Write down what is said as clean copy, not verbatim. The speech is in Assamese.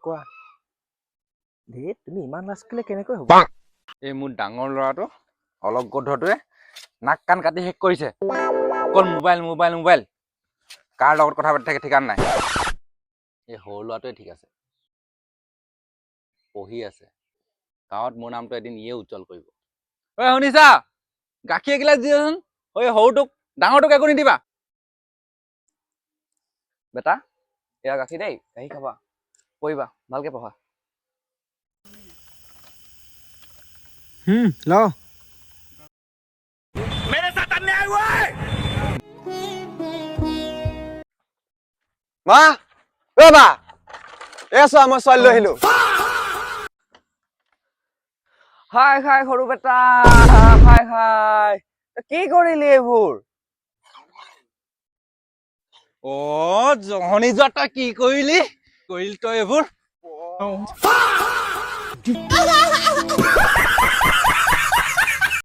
কোৱা ধেত তুমি ইমান লাজ কৰিলে কেনেকৈ হ'ব এই মোৰ ডাঙৰ ল'ৰাটো অলপ গধটোৱে নাক কাণ কাটি শেষ কৰিছে অকল মোবাইল মোবাইল মোবাইল কাৰ লগত কথা পাতি থাকে ঠিকান নাই এই সৰু ল'ৰাটোৱে ঠিক আছে পঢ়ি আছে গাঁৱত মোৰ নামটো এদিন ইয়ে উজ্জ্বল কৰিব ঐ শুনিছা গাখীৰ এগিলাচ দিয়াচোন ঐ সৰুটোক ডাঙৰটোক একো নিদিবা বেটা এয়া গাখীৰ দেই গাখীৰ খাবা পঢ়িবা ভালকে পঢ়া ল মা অ মা চোৱা মই ছোৱালী লৈ আহিলো খাই খাই সৰু বেটা খাই খাই কি কৰিলি এইবোৰ জহনী যোৱা তই কি কৰিলি তই এইবোৰ